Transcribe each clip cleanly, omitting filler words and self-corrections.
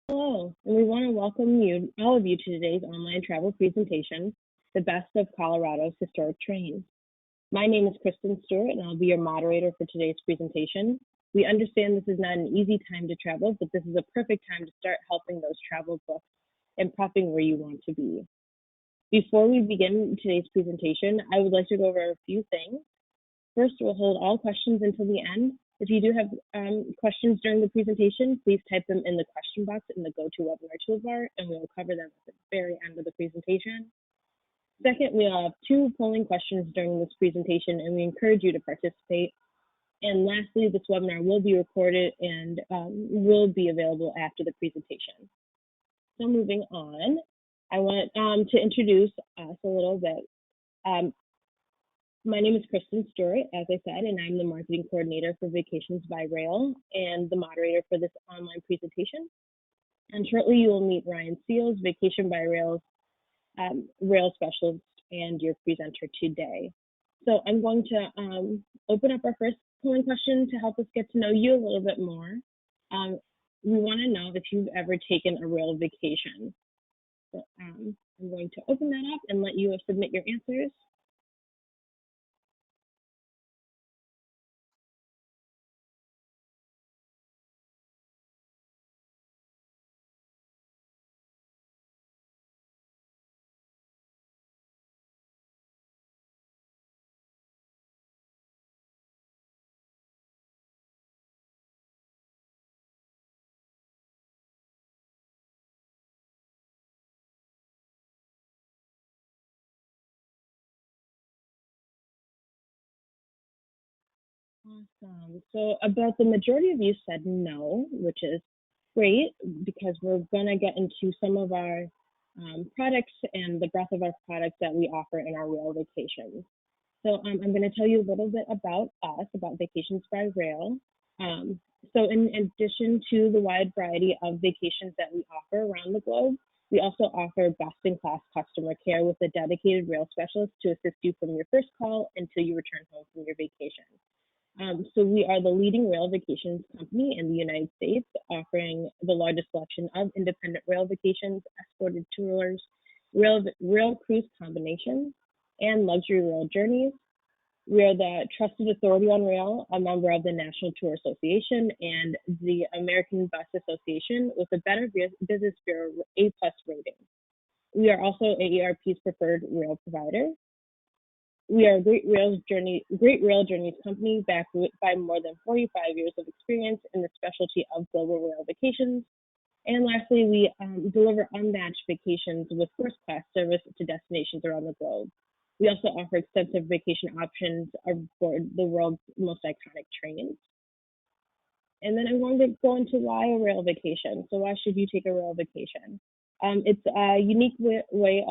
Hello, and we want to welcome all of you, to today's online travel presentation, The Best of Colorado's Historic Trains. My name is Kristen Stewart, and I'll be your moderator for today's presentation. We understand this is not an easy time to travel, but this is a perfect time to start helping those travel books and prepping where you want to be. Before we begin today's presentation, I would like to go over a few things. First, we'll hold all questions until the end. If you do have questions during the presentation, please type them in the question box in the GoToWebinar toolbar, and we will cover them at the very end of the presentation. Second, we'll have 2 polling questions during this presentation, and we encourage you to participate. And lastly, this webinar will be recorded and will be available after the presentation. So moving on, I want to introduce us a little bit. My name is Kristen Stewart, as I said, and I'm the marketing coordinator for Vacations by Rail and the moderator for this online presentation. And shortly you will meet Ryan Seals, Vacation by Rail's rail specialist and your presenter today. So I'm going to open up our first polling question to help us get to know you a little bit more. We want to know if you've ever taken a rail vacation. So I'm going to open that up and let you submit your answers. Awesome. So about the majority of you said no, which is great because we're going to get into some of our products and the breadth of our products that we offer in our rail vacations. So I'm going to tell you a little bit about us, about Vacations by Rail. So in addition to the wide variety of vacations that we offer around the globe, we also offer best-in-class customer care with a dedicated rail specialist to assist you from your first call until you return home from your vacation. So we are the leading rail vacations company in the United States, offering the largest selection of independent rail vacations, escorted tours, rail cruise combinations, and luxury rail journeys. We are the trusted authority on rail, a member of the National Tour Association and the American Bus Association with a Better Business Bureau A+ rating. We are also AARP's preferred rail provider. We are a great rail journeys company backed by more than 45 years of experience in the specialty of global rail vacations. And lastly, we deliver unmatched vacations with first-class service to destinations around the globe. We also offer extensive vacation options aboard the world's most iconic trains. And then I'm going to go into why a rail vacation. So why should you take a rail vacation? It's a unique way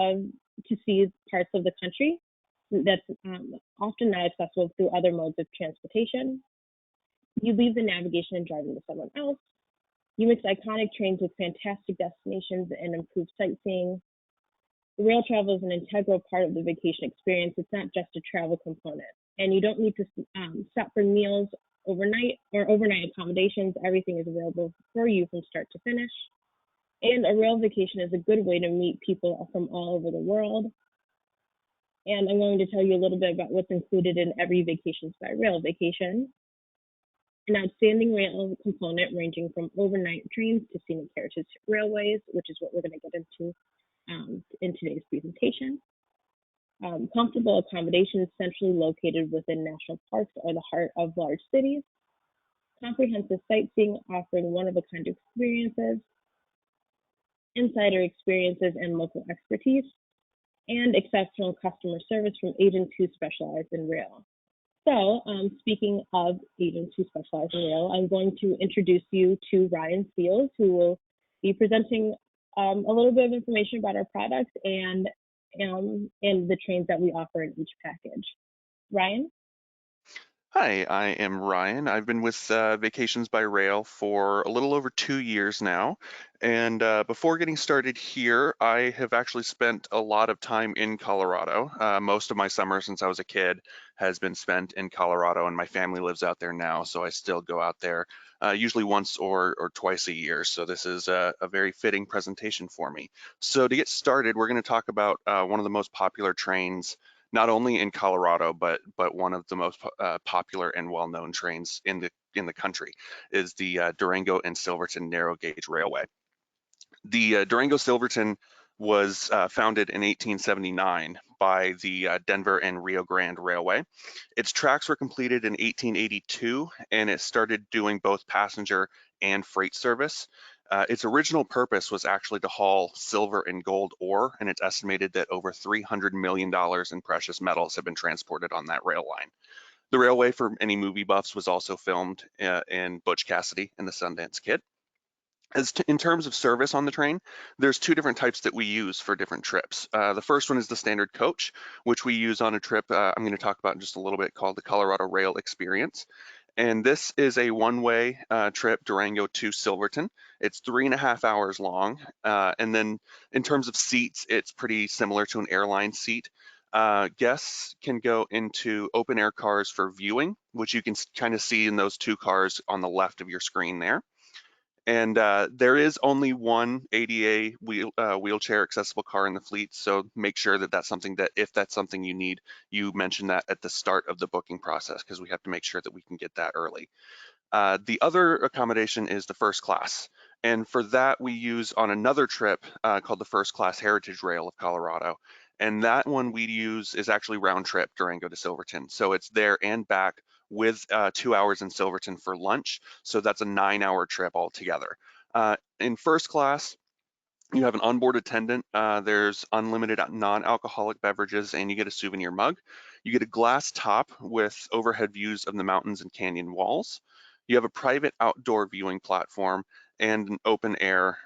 to see parts of the country that's often not accessible through other modes of transportation. You leave the navigation and driving to someone else. You mix iconic trains with fantastic destinations and improved sightseeing. Rail travel is an integral part of the vacation experience. It's not just a travel component. And you don't need to stop for meals overnight or overnight accommodations. Everything is available for you from start to finish. And a rail vacation is a good way to meet people from all over the world. And I'm going to tell you a little bit about what's included in every Vacations by Rail vacation. An outstanding rail component ranging from overnight trains to scenic heritage railways, which is what we're going to get into in today's presentation. Comfortable accommodations centrally located within national parks or the heart of large cities. Comprehensive sightseeing offering one-of-a-kind experiences. Insider experiences and local expertise. And exceptional customer service from agents who specialize in rail. So speaking of agents who specialize in rail, I'm going to introduce you to Ryan Seals, who will be presenting a little bit of information about our products and the trains that we offer in each package. Ryan? Hi, I am Ryan. I've been with Vacations by Rail for a little over 2 years now. And before getting started here, I have actually spent a lot of time in Colorado. Most of my summer since I was a kid has been spent in Colorado, and my family lives out there now, so I still go out there usually once or twice a year. So this is a very fitting presentation for me. So to get started, we're going to talk about one of the most popular trains not only in Colorado, but one of the most popular and well-known trains in the country is the Durango and Silverton narrow gauge railway. The Durango Silverton was founded in 1879 by the Denver and Rio Grande Railway. Its tracks were completed in 1882, and it started doing both passenger and freight service. Its original purpose was actually to haul silver and gold ore, and it's estimated that over $300 million in precious metals have been transported on that rail line. The railway, for any movie buffs, was also filmed in Butch Cassidy and the Sundance Kid. In terms of service on the train, there's two different types that we use for different trips. The first one is the standard coach, which we use on a trip I'm going to talk about in just a little bit called the Colorado Rail Experience. And this is a one-way trip, Durango to Silverton. It's 3.5 hours long. And then in terms of seats, it's pretty similar to an airline seat. Guests can go into open air cars for viewing, which you can kind of see in those two cars on the left of your screen there. And there is only one ADA wheelchair accessible car in the fleet, so make sure that that's something that if that's something you need, you mention that at the start of the booking process because we have to make sure that we can get that early. The other accommodation is the first class. And for that, we use on another trip called the First Class Heritage Rail of Colorado. And that one we use is actually round trip Durango to Silverton. So it's there and back with 2 hours in Silverton for lunch. So that's a 9 hour trip altogether. In first class, you have an onboard attendant. There's unlimited non-alcoholic beverages, and you get a souvenir mug. You get a glass top with overhead views of the mountains and canyon walls. You have a private outdoor viewing platform and an open air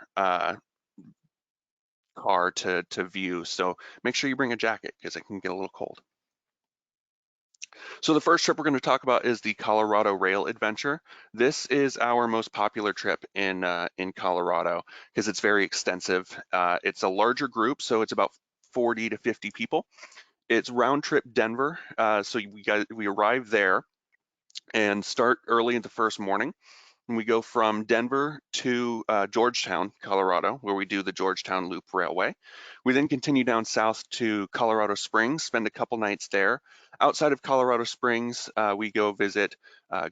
car to view. So make sure you bring a jacket because it can get a little cold. So the first trip we're going to talk about is the Colorado Rail Adventure. This is our most popular trip in Colorado because it's very extensive. It's a larger group, so it's about 40 to 50 people. It's round trip Denver, so we arrive there and start early in the first morning. And we go from Denver to Georgetown, Colorado, where we do the Georgetown Loop Railway. We then continue down south to Colorado Springs, spend a couple nights there. Outside of Colorado Springs, we go visit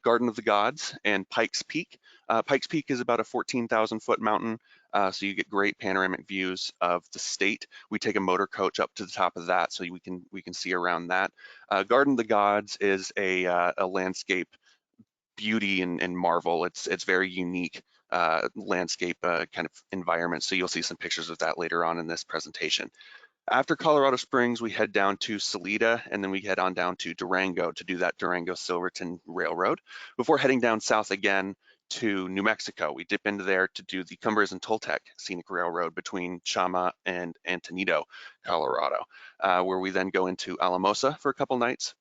Garden of the Gods and Pikes Peak. Pikes Peak is about a 14,000 foot mountain, so you get great panoramic views of the state. We take a motor coach up to the top of that so we can see around that. Garden of the Gods is a landscape beauty and marvel. It's very unique landscape kind of environment. So you'll see some pictures of that later on in this presentation. After Colorado Springs, we head down to Salida, and then we head on down to Durango to do that Durango-Silverton Railroad before heading down south again to New Mexico. We dip into there to do the Cumbres and Toltec Scenic Railroad between Chama and Antonito, Colorado, where we then go into Alamosa for a couple nights.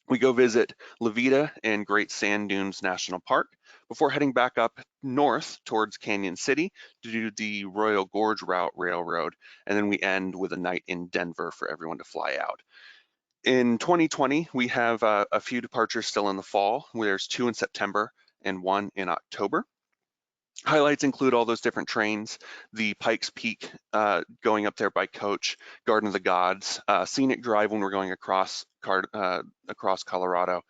We go visit La Veta and Great Sand Dunes National Park before heading back up north towards Canyon City to do the Royal Gorge Route Railroad. And then we end with a night in Denver for everyone to fly out. In 2020, we have a few departures still in the fall. There's 2 in September and 1 in October. Highlights include all those different trains, the Pikes Peak going up there by coach, Garden of the Gods, Scenic Drive when we're going across Colorado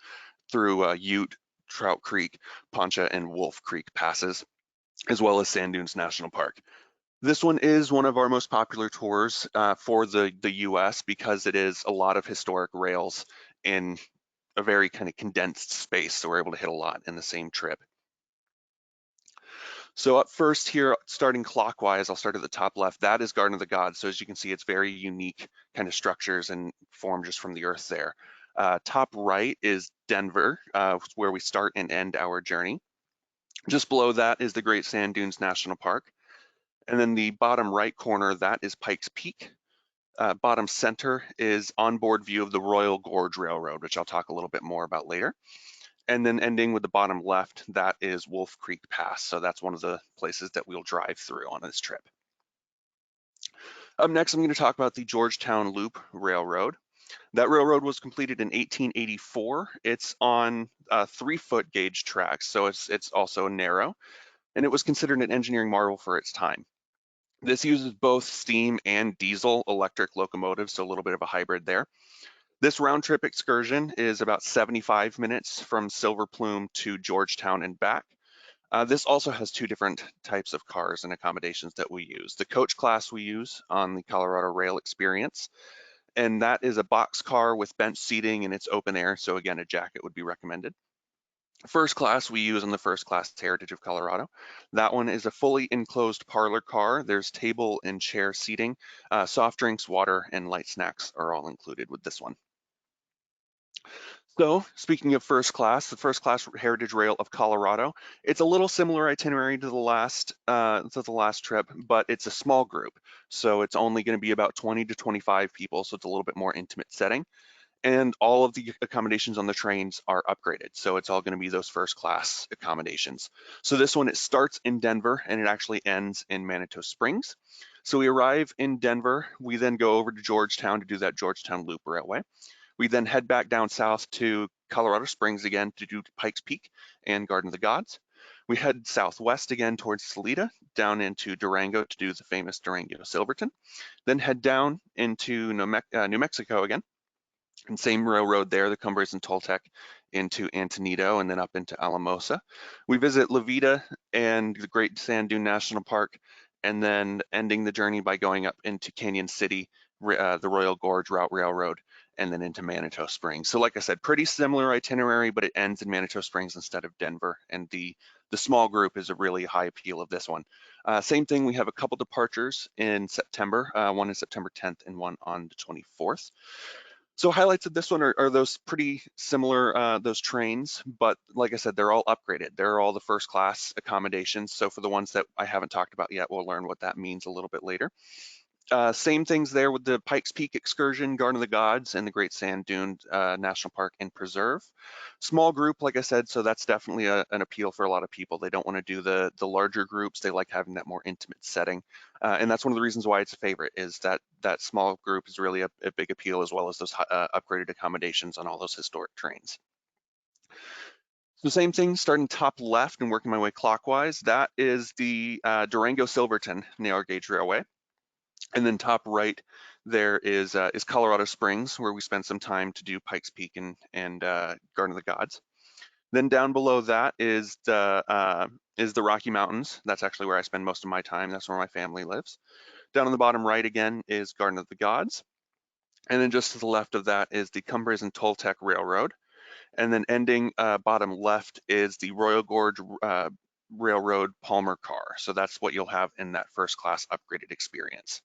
through Ute, Trout Creek, Poncha, and Wolf Creek passes, as well as Sand Dunes National Park. This one is one of our most popular tours for the US because it is a lot of historic rails in a very kind of condensed space, so we're able to hit a lot in the same trip. So up first here, starting clockwise, I'll start at the top left. That is Garden of the Gods. So as you can see, it's very unique kind of structures and formed just from the earth there. Top right is Denver, where we start and end our journey. Just below that is the Great Sand Dunes National Park. And then the bottom right corner, that is Pikes Peak. Bottom center is onboard view of the Royal Gorge Railroad, which I'll talk a little bit more about later. And then ending with the bottom left, that is Wolf Creek Pass. So that's one of the places that we'll drive through on this trip. Up next, I'm going to talk about the Georgetown Loop Railroad. That railroad was completed in 1884. It's on 3-foot gauge tracks, so it's also narrow, and it was considered an engineering marvel for its time. This uses both steam and diesel electric locomotives, so a little bit of a hybrid there. This round trip excursion is about 75 minutes from Silver Plume to Georgetown and back. This also has 2 different types of cars and accommodations that we use. The coach class we use on the Colorado Rail Experience, and that is a box car with bench seating and it's open air, so again, a jacket would be recommended. First class we use on the First Class Heritage of Colorado. That one is a fully enclosed parlor car. There's table and chair seating. Soft drinks, water, and light snacks are all included with this one. So speaking of first class, the First Class Heritage Rail of Colorado, it's a little similar itinerary to the last trip, but it's a small group. So it's only going to be about 20 to 25 people, so it's a little bit more intimate setting. And all of the accommodations on the trains are upgraded. So it's all going to be those first class accommodations. So this one, it starts in Denver and it actually ends in Manitou Springs. So we arrive in Denver. We then go over to Georgetown to do that Georgetown Loop Railway. We then head back down south to Colorado Springs again to do Pikes Peak and Garden of the Gods. We head southwest again towards Salida, down into Durango to do the famous Durango Silverton. Then head down into New Mexico again. And same railroad there, the Cumbres and Toltec into Antonito and then up into Alamosa. We visit La Veta and the Great Sand Dune National Park, and then ending the journey by going up into Canyon City, the Royal Gorge Route Railroad, and then into Manitou Springs. So like I said, pretty similar itinerary, but it ends in Manitou Springs instead of Denver. And the small group is a really high appeal of this one. Same thing, we have a couple departures in September, one is September 10th and one on the 24th. So highlights of this one are those pretty similar, those trains, but like I said, they're all upgraded. They're all the first class accommodations. So for the ones that I haven't talked about yet, we'll learn what that means a little bit later. Same things there with the Pikes Peak excursion, Garden of the Gods, and the Great Sand Dune National Park and Preserve. Small group, like I said, so that's definitely an appeal for a lot of people. They don't want to do the larger groups. They like having that more intimate setting. And that's one of the reasons why it's a favorite, is that small group is really a big appeal, as well as those upgraded accommodations on all those historic trains. So same thing, starting top left and working my way clockwise. That is the Durango Silverton narrow gauge railway. And then top right there is Colorado Springs, where we spent some time to do Pikes Peak and Garden of the Gods. Then down below that is the Rocky Mountains. That's actually where I spend most of my time. That's where my family lives. Down on the bottom right again is Garden of the Gods. And then just to the left of that is the Cumbres and Toltec Railroad. And then ending bottom left is the Royal Gorge Railroad Palmer car. So that's what you'll have in that first class upgraded experience.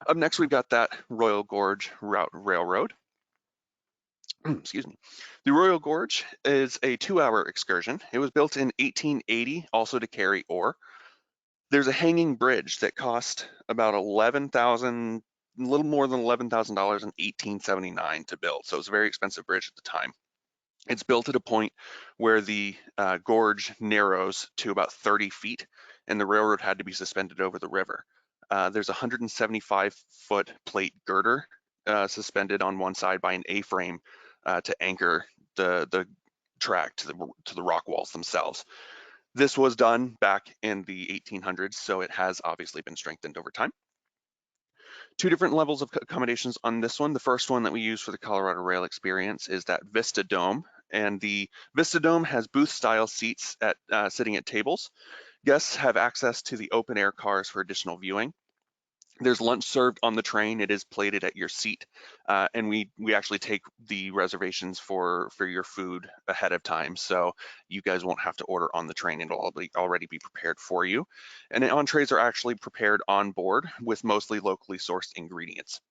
Up next, we've got that Royal Gorge Route Railroad. Excuse me. The Royal Gorge is a 2-hour excursion. It was built in 1880, also to carry ore. There's a hanging bridge that cost about a little more than $11,000 in 1879 to build. So it's a very expensive bridge at the time. It's built at a point where the gorge narrows to about 30 feet, and the railroad had to be suspended over the river. There's a 175-foot plate girder suspended on one side by an A-frame to anchor the track to the rock walls themselves. This was done back in the 1800s, so it has obviously been strengthened over time. 2 different levels of accommodations on this one. The first one that we use for the Colorado Rail Experience is that Vista Dome, and the Vista Dome has booth-style seats sitting at tables. Guests have access to the open-air cars for additional viewing. There's lunch served on the train. It is plated at your seat, and we actually take the reservations for your food ahead of time, so you guys won't have to order on the train. It'll already be prepared for you. And the entrees are actually prepared on board with mostly locally sourced ingredients.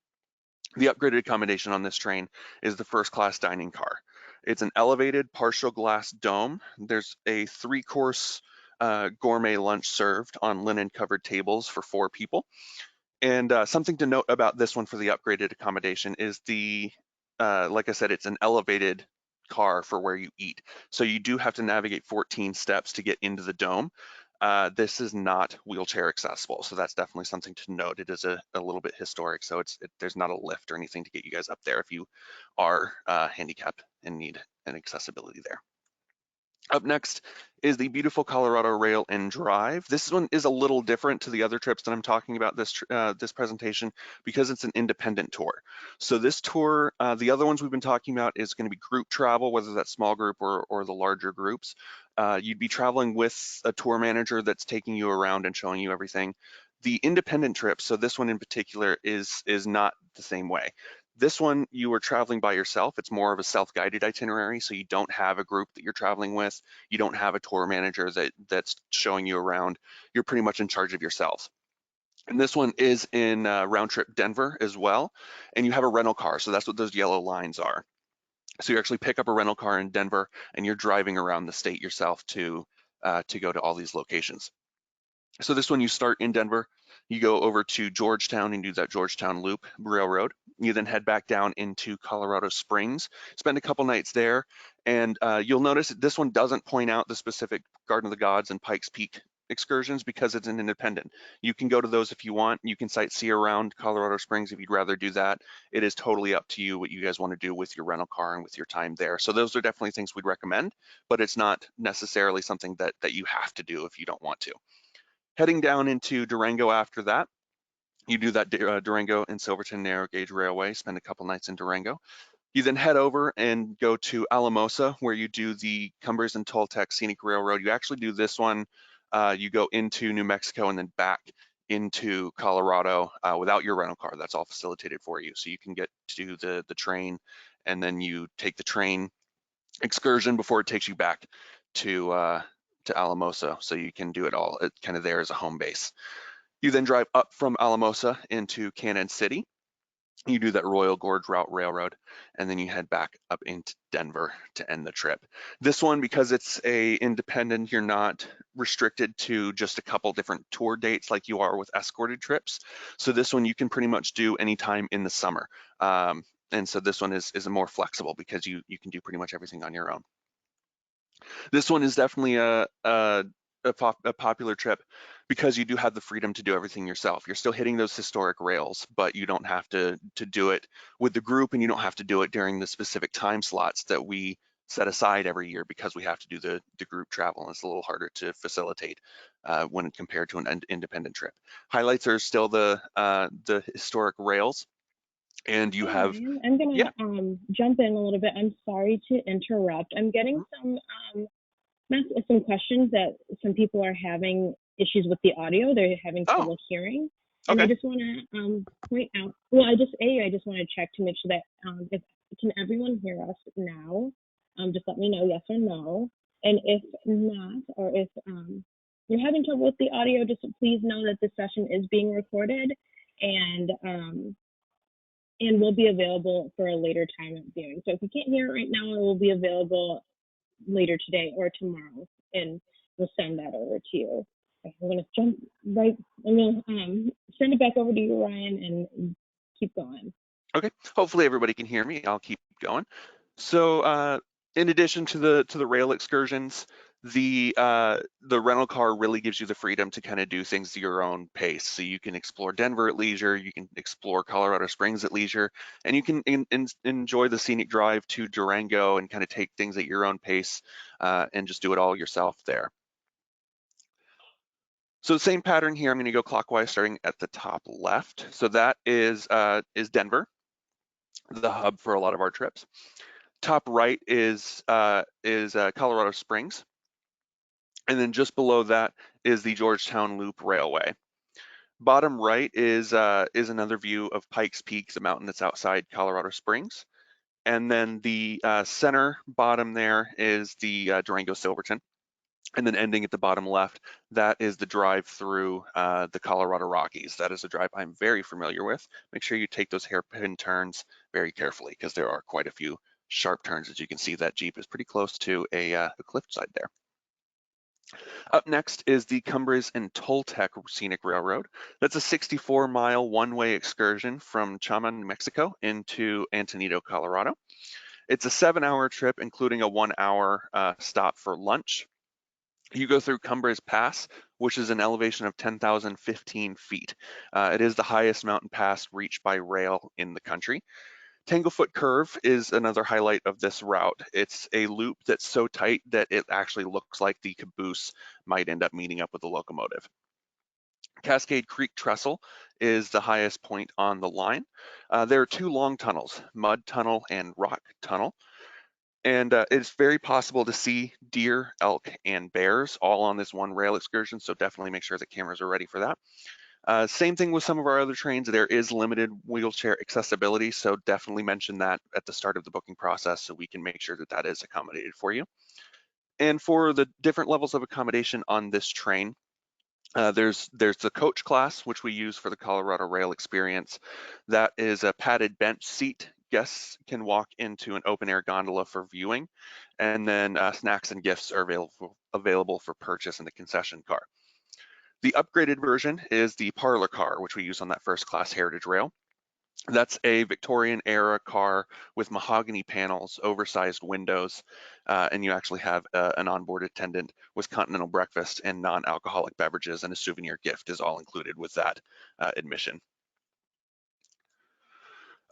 The upgraded accommodation on this train is the first class dining car. It's an elevated partial glass dome. There's a 3-course gourmet lunch served on linen covered tables for 4 people. And something to note about this one for the upgraded accommodation is like I said, it's an elevated car for where you eat. So you do have to navigate 14 steps to get into the dome. This is not wheelchair accessible, so that's definitely something to note. It is a little bit historic, so there's not a lift or anything to get you guys up there if you are handicapped and need an accessibility there. Up next is the beautiful Colorado Rail and Drive. This one is a little different to the other trips that I'm talking about this presentation because it's an independent tour. So this tour, the other ones we've been talking about is going to be group travel, whether that's small group or the larger groups. You'd be traveling with a tour manager that's taking you around and showing you everything. The independent trip, so this one in particular is not the same way. This one, you are traveling by yourself. It's more of a self-guided itinerary, so you don't have a group that you're traveling with. You don't have a tour manager that's showing you around. You're pretty much in charge of yourselves. And this one is in round trip Denver as well. And you have a rental car, so that's what those yellow lines are. So you actually pick up a rental car in Denver and you're driving around the state yourself to go to all these locations. So this one, you start in Denver, you go over to Georgetown and do that Georgetown Loop Railroad. You then head back down into Colorado Springs, spend a couple nights there, and you'll notice that this one doesn't point out the specific Garden of the Gods and Pikes Peak excursions because it's an independent. You can go to those if you want. You can sightsee around Colorado Springs if you'd rather do that. It is totally up to you what you guys want to do with your rental car and with your time there. So those are definitely things we'd recommend, but it's not necessarily something that you have to do if you don't want to. Heading down into Durango after that, you do that Durango and Silverton narrow gauge railway, spend a couple nights in Durango. You then head over and go to Alamosa, where you do the Cumbres and Toltec Scenic Railroad. You actually do this one, you go into New Mexico and then back into Colorado without your rental car. That's all facilitated for you. So you can get to the train and then you take the train excursion before it takes you back to Alamosa, so you can do it all kind of there as a home base. You then drive up from Alamosa into Cannon City. You do that Royal Gorge Route Railroad, and then you head back up into Denver to end the trip. This one, because it's a independent, you're not restricted to just a couple different tour dates like you are with escorted trips. So this one you can pretty much do anytime in the summer. And so this one is more flexible because you can do pretty much everything on your own. This one is definitely a popular trip because you do have the freedom to do everything yourself. You're still hitting those historic rails, but you don't have to do it with the group, and you don't have to do it during the specific time slots that we set aside every year because we have to do the group travel, and it's a little harder to facilitate when compared to an independent trip. Highlights are still the historic rails, and you Hey have, Ryan, I'm yeah. gonna jump in a little bit. I'm sorry to interrupt. I'm getting some questions that some people are having issues with the audio. They're having Oh, trouble hearing, and I okay. just want to point out. Well, I just want to check to make sure that if can everyone hear us now? Just let me know yes or no. And if not, or if you're having trouble with the audio, just please know that this session is being recorded and will be available for a later time of viewing. So if you can't hear it right now, it will be available later today or tomorrow, and we'll send that over to you. Okay, I'm gonna jump right. I'm gonna send it back over to you, Ryan, and keep going. Okay, hopefully everybody can hear me. I'll keep going. So in addition to the rail excursions, the rental car really gives you the freedom to kind of do things at your own pace. So you can explore Denver at leisure, you can explore Colorado Springs at leisure, and you can enjoy the scenic drive to Durango and kind of take things at your own pace and just do it all yourself there. So the same pattern here. I'm going to go clockwise, starting at the top left. So that is Denver, the hub for a lot of our trips. Top right is Colorado Springs, and then just below that is the Georgetown Loop Railway. Bottom right is another view of Pikes Peak, the mountain that's outside Colorado Springs, and then the center bottom there is the Durango Silverton, and then ending at the bottom left, that is the drive through the Colorado Rockies. That is a drive I'm very familiar with. Make sure you take those hairpin turns very carefully because there are quite a few sharp turns. As you can see, that Jeep is pretty close to a cliffside there. Up next is the Cumbres and Toltec Scenic Railroad. That's a 64-mile one-way excursion from Chama, New Mexico into Antonito, Colorado. It's a 7-hour trip, including a 1-hour stop for lunch. You go through Cumbres Pass, which is an elevation of 10,015 feet. It is the highest mountain pass reached by rail in the country. Tanglefoot Curve is another highlight of this route. It's a loop that's so tight that it actually looks like the caboose might end up meeting up with the locomotive. Cascade Creek Trestle is the highest point on the line. There are 2 long tunnels, Mud Tunnel and Rock Tunnel. And it's very possible to see deer, elk, and bears all on this one rail excursion, so definitely make sure the cameras are ready for that. Same thing with some of our other trains. There is limited wheelchair accessibility, so definitely mention that at the start of the booking process so we can make sure that that is accommodated for you. And for the different levels of accommodation on this train, there's the coach class, which we use for the Colorado Rail experience. That is a padded bench seat. Guests can walk into an open air gondola for viewing, and then snacks and gifts are available for purchase in the concession car. The upgraded version is the parlor car, which we use on that first class Heritage Rail. That's a Victorian era car with mahogany panels, oversized windows, and you actually have an onboard attendant with continental breakfast and non-alcoholic beverages, and a souvenir gift is all included with that admission.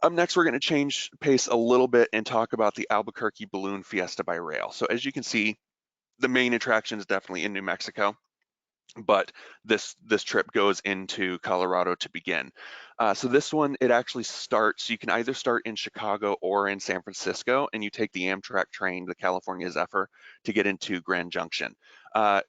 Up next, we're going to change pace a little bit and talk about the Albuquerque Balloon Fiesta by Rail. So as you can see, the main attraction is definitely in New Mexico, but this trip goes into Colorado to begin. So this one, it actually starts, you can either start in Chicago or in San Francisco, and you take the Amtrak train, the California Zephyr, to get into Grand Junction.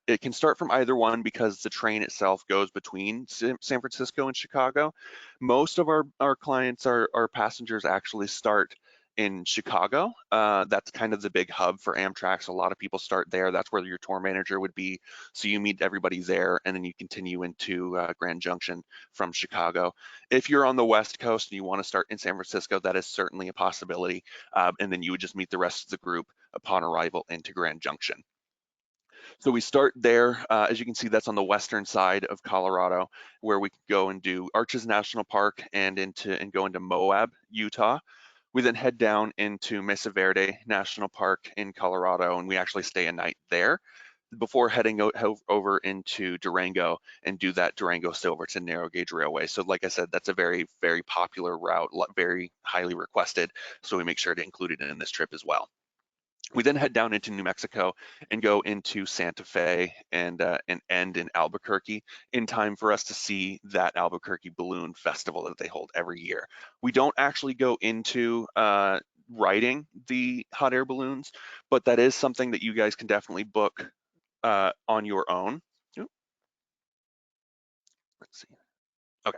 It can start from either one because the train itself goes between San Francisco and Chicago. Most of our clients, our passengers actually start in Chicago. That's kind of the big hub for Amtrak. So a lot of people start there. That's where your tour manager would be. So you meet everybody there, and then you continue into Grand Junction from Chicago. If you're on the West Coast and you want to start in San Francisco, that is certainly a possibility. And then you would just meet the rest of the group upon arrival into Grand Junction. So we start there. As you can see, that's on the western side of Colorado, where we could go and do Arches National Park and go into Moab, Utah. We then head down into Mesa Verde National Park in Colorado, and we actually stay a night there before heading over into Durango and do that Durango Silverton narrow gauge railway. So like I said, that's a very, very popular route, very highly requested. So we make sure to include it in this trip as well. We then head down into New Mexico and go into Santa Fe and end in Albuquerque in time for us to see that Albuquerque Balloon Festival that they hold every year. We don't actually go into riding the hot air balloons, but that is something that you guys can definitely book on your own. Ooh, let's see. Okay.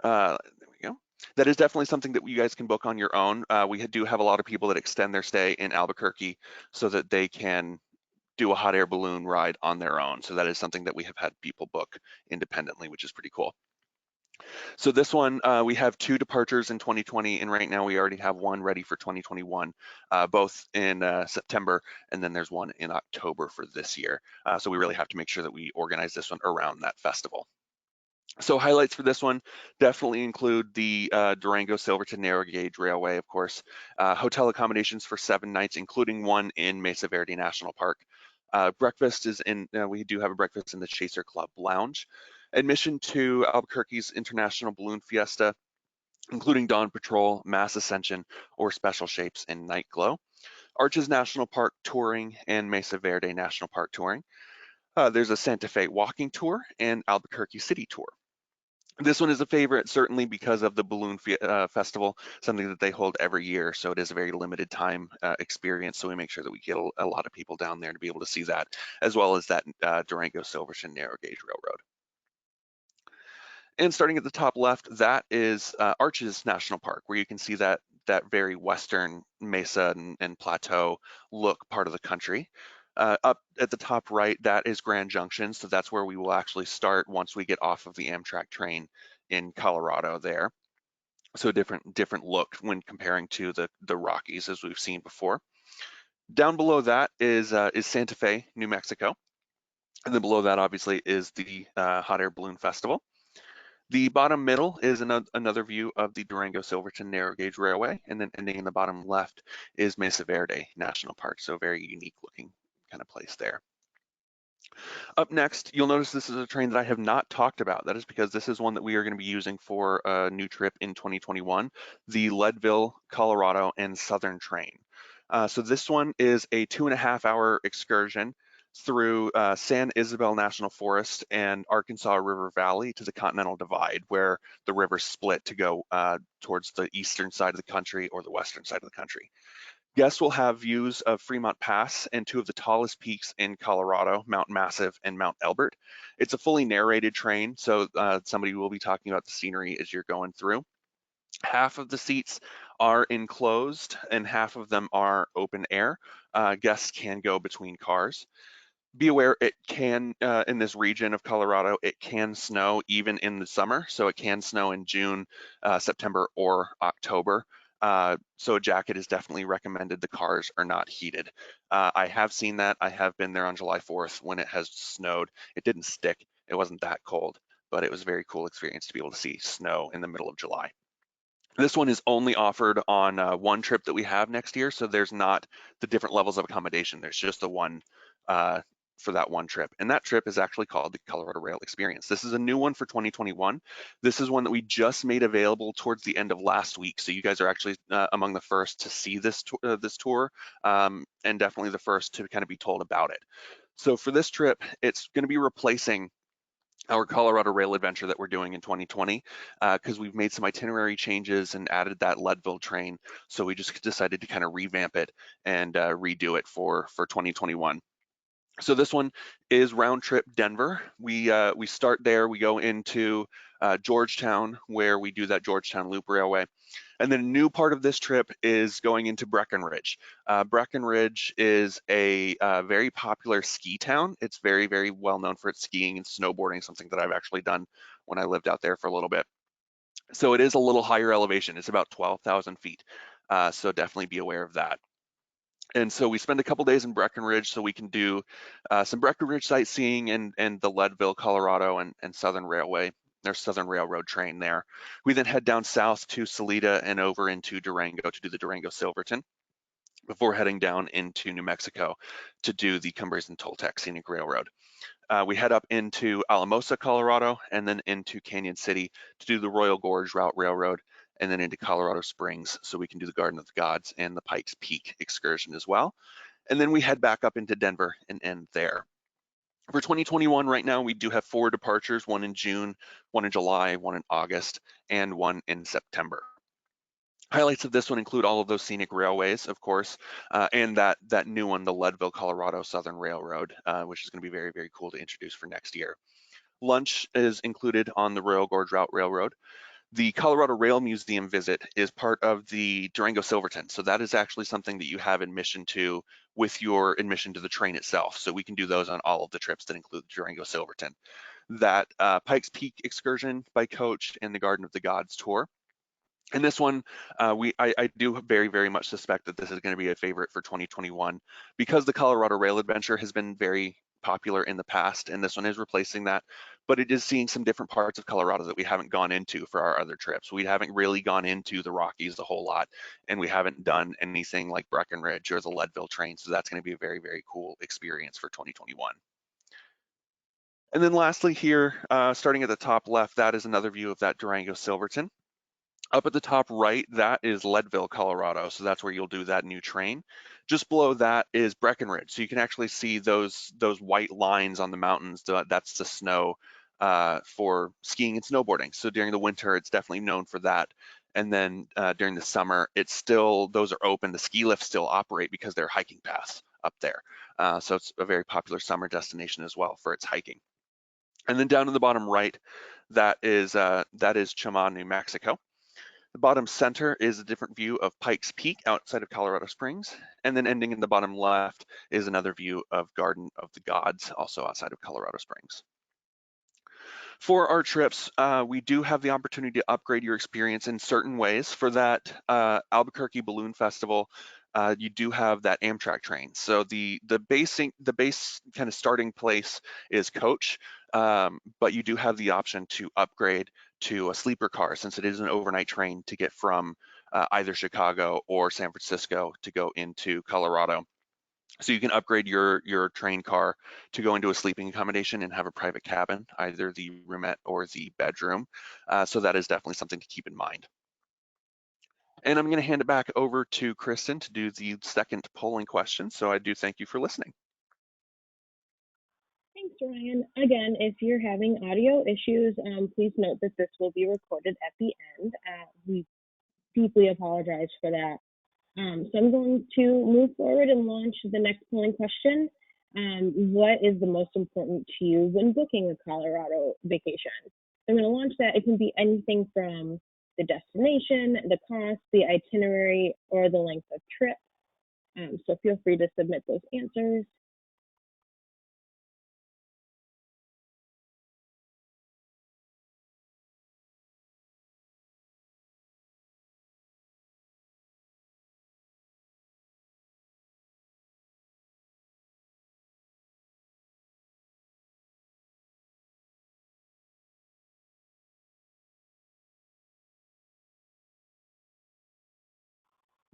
There we go. That is definitely something that you guys can book on your own. We do have a lot of people that extend their stay in Albuquerque so that they can do a hot air balloon ride on their own. So that is something that we have had people book independently, which is pretty cool. So this one, we have 2 departures in 2020, and right now we already have one ready for 2021, both in September, and then there's one in October for this year. So we really have to make sure that we organize this one around that festival. So highlights for this one definitely include the Durango Silverton narrow gauge railway, of course, hotel accommodations for 7 nights, including one in Mesa Verde National Park. Breakfast is we do have a breakfast in the Chaser Club Lounge. Admission to Albuquerque's International Balloon Fiesta, including Dawn Patrol, Mass Ascension, or Special Shapes in Night Glow. Arches National Park touring and Mesa Verde National Park touring. There's a Santa Fe walking tour and Albuquerque City tour. This one is a favorite, certainly because of the Balloon Festival, something that they hold every year. So it is a very limited time experience. So we make sure that we get a lot of people down there to be able to see that, as well as that Durango Silverton narrow gauge railroad. And starting at the top left, that is Arches National Park, where you can see that very western mesa and plateau look part of the country. Up at the top right, that is Grand Junction. So that's where we will actually start once we get off of the Amtrak train in Colorado there. So different look when comparing to the Rockies, as we've seen before. Down below that is Santa Fe, New Mexico. And then below that, obviously, is the Hot Air Balloon Festival. The bottom middle is another view of the Durango Silverton narrow gauge railway, and then ending in the bottom left is Mesa Verde National Park. So very unique looking kind of place there. Up next, you'll notice this is a train that I have not talked about. That is because this is one that we are going to be using for a new trip in 2021, the Leadville, Colorado, and Southern train. So this one is a 2.5-hour excursion through San Isabel National Forest and Arkansas River Valley to the Continental Divide, where the rivers split to go towards the eastern side of the country or the western side of the country. Guests will have views of Fremont Pass and two of the tallest peaks in Colorado, Mount Massive and Mount Elbert. It's a fully narrated train, so somebody will be talking about the scenery as you're going through. Half of the seats are enclosed and half of them are open air. Guests can go between cars. Be aware it can, in this region of Colorado, it can snow even in the summer. So it can snow in June, September, or October. So a jacket is definitely recommended. The cars are not heated. I have seen that. I have been there on July 4th when it has snowed. It didn't stick. It wasn't that cold, but it was a very cool experience to be able to see snow in the middle of July. This one is only offered on one trip that we have next year, so there's not the different levels of accommodation. There's just the one for that one trip, and that trip is actually called the Colorado Rail Experience. This is a new one for 2021. This is one that we just made available towards the end of last week, so you guys are actually among the first to see this tour, and definitely the first to kind of be told about it. So for this trip, it's going to be replacing our Colorado Rail adventure that we're doing in 2020, because we've made some itinerary changes and added that Leadville train. So we just decided to kind of revamp it and redo it for 2021. So this one is round trip Denver. We start there. We go into Georgetown, where we do that Georgetown Loop Railway. And then a new part of this trip is going into Breckenridge. Breckenridge is a very popular ski town. It's very, very well known for its skiing and snowboarding, something that I've actually done when I lived out there for a little bit. So it is a little higher elevation. It's about 12,000 feet. So definitely be aware of that. And so we spend a couple days in Breckenridge so we can do some Breckenridge sightseeing and the Leadville, Colorado and Southern Railway. There's Southern Railroad train there. We then head down south to Salida and over into Durango to do the Durango Silverton before heading down into New Mexico to do the Cumbres and Toltec Scenic Railroad. We head up into Alamosa, Colorado, and then into Canyon City to do the Royal Gorge Route Railroad, and then into Colorado Springs so we can do the Garden of the Gods and the Pikes Peak excursion as well. And then we head back up into Denver and end there. For 2021, right now, we do have 4 departures, one in June, one in July, one in August, and one in September. Highlights of this one include all of those scenic railways, of course, and that new one, the Leadville, Colorado Southern Railroad, which is going to be very, very cool to introduce for next year. Lunch is included on the Royal Gorge Route Railroad. The Colorado Rail Museum visit is part of the Durango Silverton. So that is actually something that you have admission to with your admission to the train itself. So we can do those on all of the trips that include the Durango Silverton. That Pikes Peak excursion by coach and the Garden of the Gods tour. And this one, I do very, very much suspect that this is going to be a favorite for 2021 because the Colorado Rail Adventure has been very popular in the past, and this one is replacing that. But it is seeing some different parts of Colorado that we haven't gone into for our other trips. We haven't really gone into the Rockies a whole lot, and we haven't done anything like Breckenridge or the Leadville train. So that's going to be a very, very cool experience for 2021. And then lastly here, starting at the top left, that is another view of that Durango Silverton. Up at the top right, that is Leadville, Colorado. So that's where you'll do that new train. Just below that is Breckenridge. So you can actually see those white lines on the mountains. That's the snow for skiing and snowboarding. So during the winter, it's definitely known for that. And then during the summer, those are open. The ski lifts still operate because they're hiking paths up there. So it's a very popular summer destination as well for its hiking. And then down in the bottom right, that is Chama, New Mexico. The bottom center is a different view of Pikes Peak outside of Colorado Springs. And then ending in the bottom left is another view of Garden of the Gods, also outside of Colorado Springs. For our trips, we do have the opportunity to upgrade your experience in certain ways. For that Albuquerque Balloon Festival, you do have that Amtrak train. So the base kind of starting place is coach, but you do have the option to upgrade to a sleeper car, since it is an overnight train to get from either Chicago or San Francisco to go into Colorado. So you can upgrade your train car to go into a sleeping accommodation and have a private cabin, either the roomette or the bedroom. So that is definitely something to keep in mind. And I'm going to hand it back over to Kristen to do the second polling question. So I do thank you for listening. Thanks, Ryan. Again, if you're having audio issues, please note that this will be recorded at the end. We deeply apologize for that. So I'm going to move forward and launch the next polling question. What is the most important to you when booking a Colorado vacation? I'm going to launch that. It can be anything from the destination, the cost, the itinerary, or the length of trip. So feel free to submit those answers.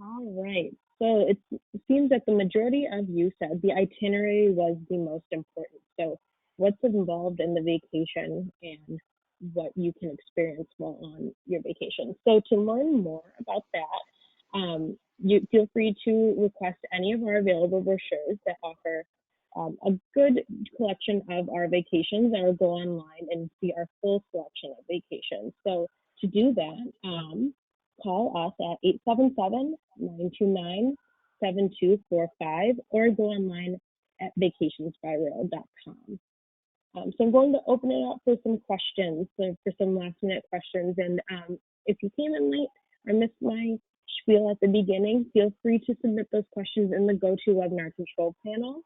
All right. So it seems that the majority of you said the itinerary was the most important. So what's involved in the vacation and what you can experience while on your vacation. So to learn more about that, you feel free to request any of our available brochures that offer a good collection of our vacations, or go online and see our full selection of vacations. So to do that, call us at 877-929-7245 or go online at vacationsbyrail.com. So I'm going to open it up for some questions, so for some last minute questions. And if you came in late or missed my spiel at the beginning, feel free to submit those questions in the GoToWebinar control panel.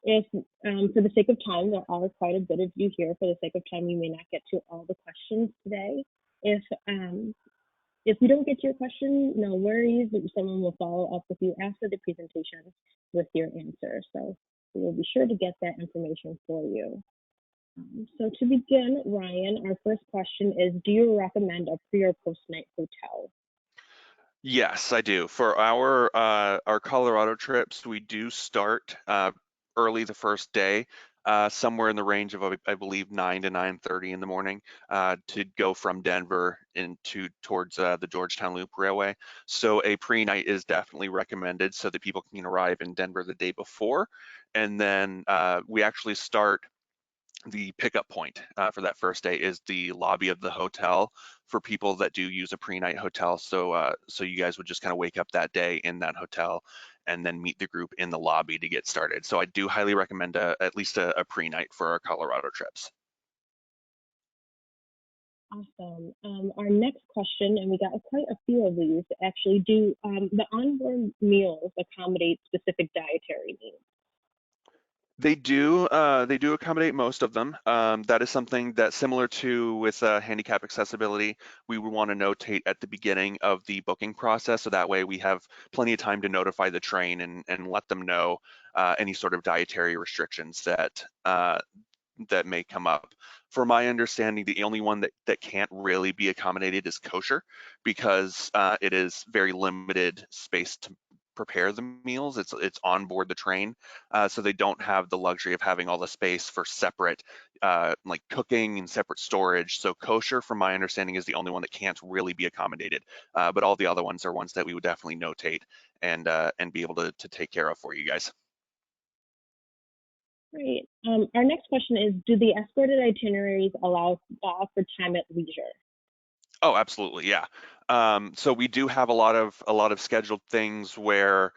If for the sake of time, there are quite a bit of you here. For the sake of time, you may not get to all the questions today. If we don't get to your question, no worries. Someone will follow up with you after the presentation with your answer. So we will be sure to get that information for you. So to begin, Ryan, our first question is, do you recommend a pre or post-night hotel? Yes, I do. For our Colorado trips, we do start early the first day, somewhere in the range of I believe 9 to 9:30 in the morning, to go from Denver into towards the Georgetown Loop Railway. So a pre-night is definitely recommended so that people can arrive in Denver the day before, and then we actually start. The pickup point for that first day is the lobby of the hotel for people that do use a pre-night hotel. So so you guys would just kind of wake up that day in that hotel and then meet the group in the lobby to get started. So I do highly recommend at least a pre-night for our Colorado trips. Awesome. Our next question, and we got quite a few of these actually, do the onboard meals accommodate specific dietary needs? They do accommodate most of them. That is something that, similar to with handicap accessibility, we would want to notate at the beginning of the booking process, so that way we have plenty of time to notify the train and let them know any sort of dietary restrictions that may come up. For my understanding, the only one that can't really be accommodated is kosher, because it is very limited space to prepare the meals. It's on board the train, so they don't have the luxury of having all the space for separate like cooking and separate storage. So kosher, from my understanding, is the only one that can't really be accommodated. But all the other ones are ones that we would definitely notate and be able to take care of for you guys. Great. Our next question is, do the escorted itineraries allow for time at leisure? Oh, absolutely, yeah. So we do have a lot of scheduled things where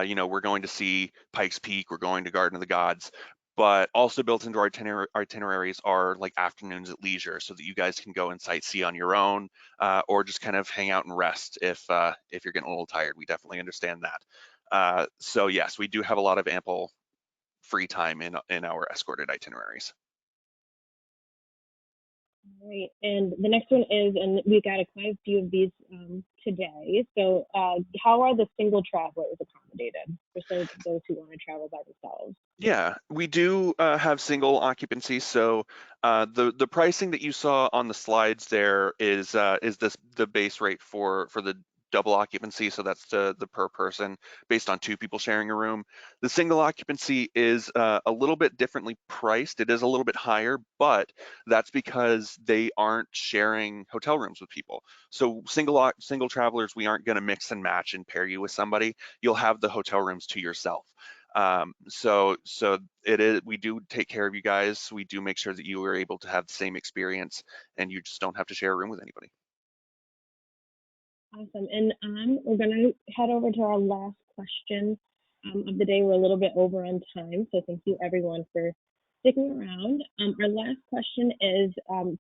you know, we're going to see Pikes Peak, we're going to Garden of the Gods, but also built into our itineraries are like afternoons at leisure, so that you guys can go and sightsee on your own, or just kind of hang out and rest if you're getting a little tired. We definitely understand that. So yes, we do have a lot of ample free time in our escorted itineraries. Right. And the next one is, and we got quite a few of these today. So, how are the single travelers accommodated for those who want to travel by themselves? Yeah, we do have single occupancy. So the pricing that you saw on the slides there is this the base rate for the double occupancy. So that's the per person based on two people sharing a room. The single occupancy is a little bit differently priced. It is a little bit higher, but that's because they aren't sharing hotel rooms with people. So single travelers, we aren't going to mix and match and pair you with somebody. You'll have the hotel rooms to yourself. So it is, we do take care of you guys. We do make sure that you are able to have the same experience and you just don't have to share a room with anybody. Awesome. And we're going to head over to our last question of the day. We're a little bit over on time, so thank you everyone for sticking around. Our last question is,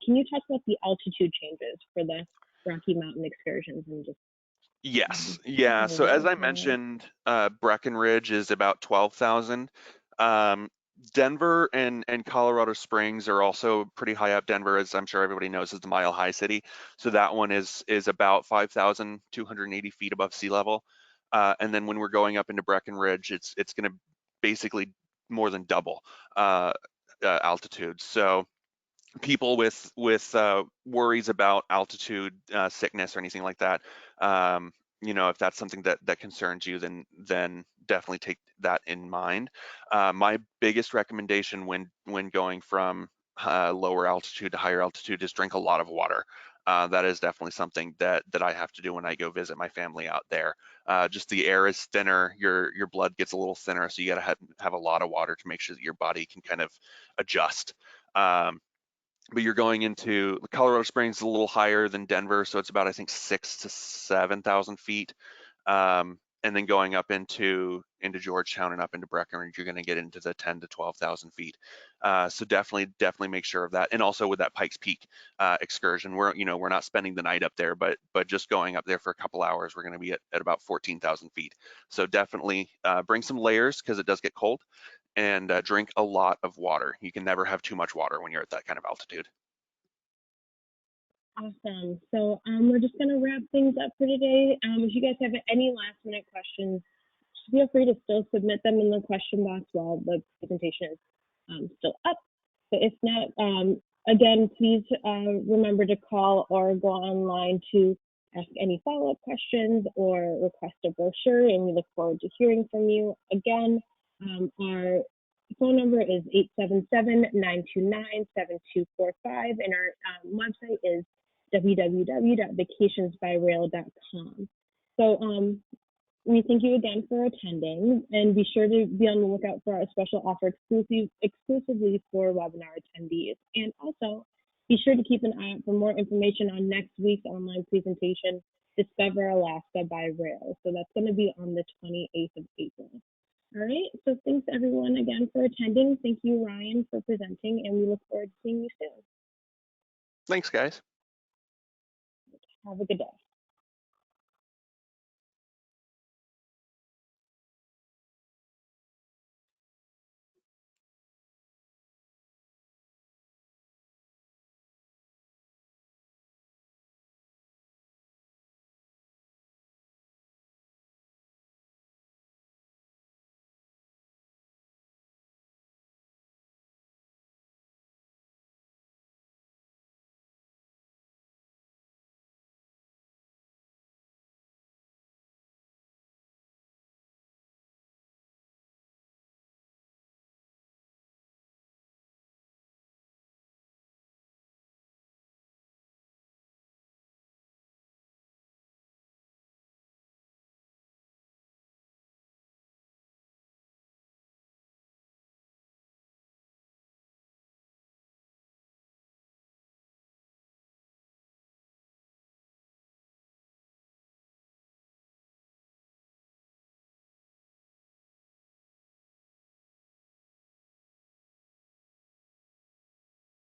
can you talk about the altitude changes for the Rocky Mountain excursions and just Yes, give yeah. a So as little I more? mentioned, Breckenridge is about 12,000. Um, Denver and Colorado Springs are also pretty high up. Denver, as I'm sure everybody knows, is the Mile High City. So that one is about 5,280 feet above sea level. And then when we're going up into Breckenridge, it's going to basically more than double uh, altitude. So people with worries about altitude sickness or anything like that, if that's something that concerns you, then definitely take that in mind. My biggest recommendation when going from lower altitude to higher altitude is drink a lot of water. That is definitely something that I have to do when I go visit my family out there. Just the air is thinner, your blood gets a little thinner, so you got to have a lot of water to make sure that your body can kind of adjust. Um, but you're going into Colorado Springs is a little higher than Denver, so it's about I think 6 to 7,000 feet. And then going up into Georgetown and up into Breckenridge, you're going to get into the 10 to 12,000 feet. So definitely make sure of that. And also with that Pikes Peak excursion, we're not spending the night up there, but just going up there for a couple hours, we're going to be at about 14,000 feet. So definitely bring some layers because it does get cold, and drink a lot of water. You can never have too much water when you're at that kind of altitude. Awesome. So we're just going to wrap things up for today. If you guys have any last minute questions, feel free to still submit them in the question box while the presentation is still up. But if not, again, please remember to call or go online to ask any follow-up questions or request a brochure, and we look forward to hearing from you. Again, our phone number is 877-929-7245, and our website is www.vacationsbyrail.com. So we thank you again for attending, and be sure to be on the lookout for our special offer exclusively for webinar attendees. And also, be sure to keep an eye out for more information on next week's online presentation, Discover Alaska by Rail. So that's going to be on the 28th of April. All right, so thanks everyone again for attending. Thank you, Ryan, for presenting, and we look forward to seeing you soon. Thanks, guys. Have a good day.